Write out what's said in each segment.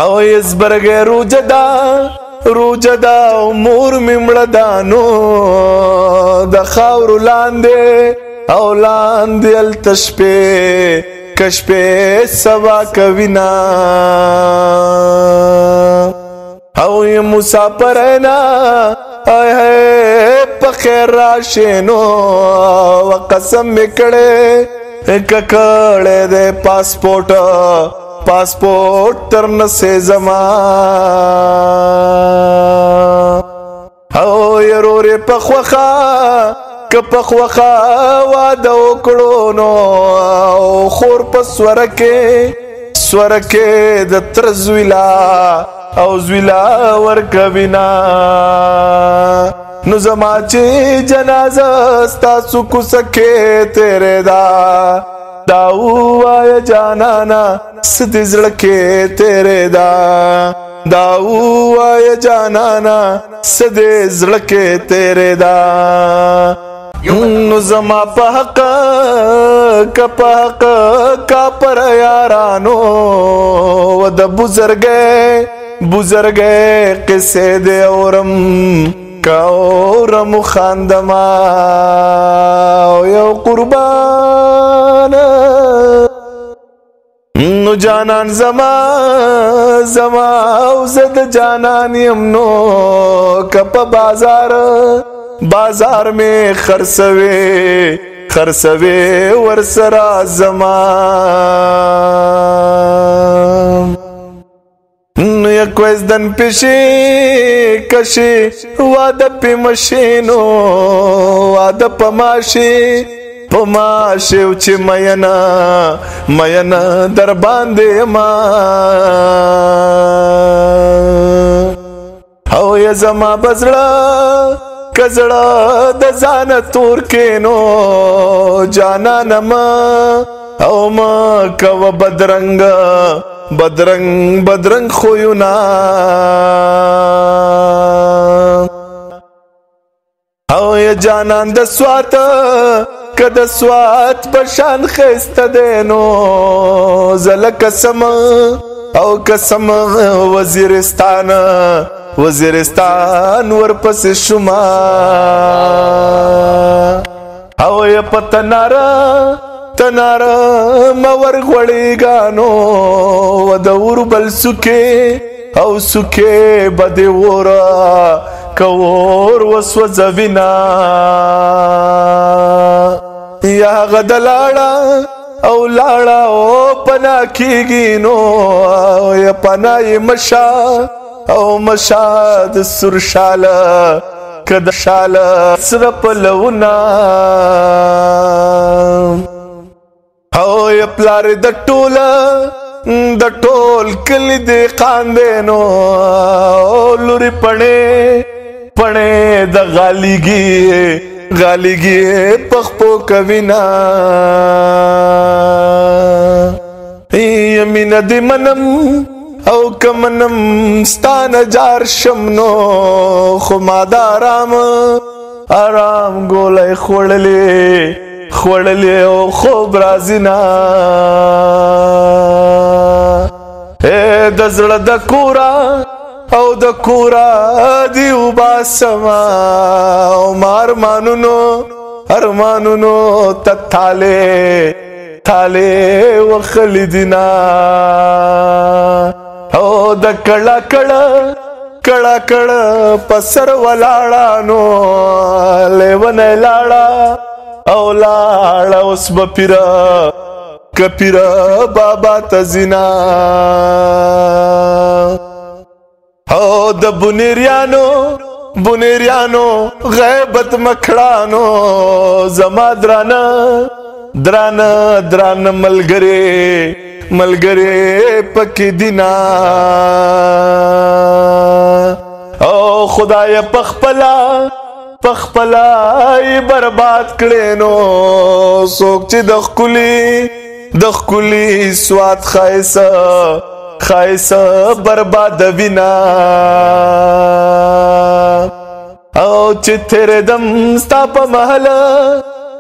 او ازبرګې روجدا امور ممړدانو د خاور لاندې او لاندې التشپه کشپه سوا کوینا او مسافرنا په خیر راشنو وقسم میکړې د پاسپورت ترن سے زما او يرور پخوخا واده وکړو نو خور په سورکه د ترزویلا او زویلا ورکوینا نو زما چې جنازه ستاسو کوڅه تیرې دا وایا جانانا سدې زړه کې تیرې دا وایا جانانا سدې زړه کې تیرې نو زما په حق کا پر یارانو و د بزرګې قصې دې اورم خاندما یو قربان نو جانان زما او زد جانان یم نو کپ بازار میں خرسوے ورسرا زما یکویز دن پیشی کشی واده پی مشینو واده پماشیو چی مینا در بانده ما او یزما بزړه کزړه د ځان تور کینو جانانم او ما کو بدرنګ خوینا او یا جانان د سوات کد سوات بشان خسته دینو زل قسم وزیرستان ورپس شما او یا تنار مور غوړی گانو و د ور بل سکه بده ورا کور وسو زوینا یا غدلاړه او لاړه او پنا کیږي نو یا پنای او مشاد سرشاله کد شاله سر پلونا او یا پلار د ټول کلی دی خاندینو لوري پړې د غالیږي پخپو کوینا یمین دی منم او کمنم ستان جار شمنو خمادا آرام گولای خوړلې او خوب رازینا د زړه د کورا دی وباسما او ارمانونو تاله وخلدنا او د کړه پسر ولاړانو لیونه لاړه او لاړه اوس کپیرا بابا تزینا او د بنیریانو غیبت مکړانو زما دران ملګری پکې دینا او خدای پخپلا برباد کړي نو څوک چې د خولي سواد خایسه برباد وینا او چې تیرې دم ستا په محله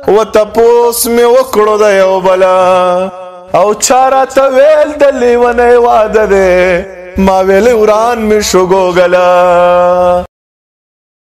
و تپوس مې وکړو د یو بلا او چارا ته ویل د لیونی واده دی ما ویلې وران می شګو غلا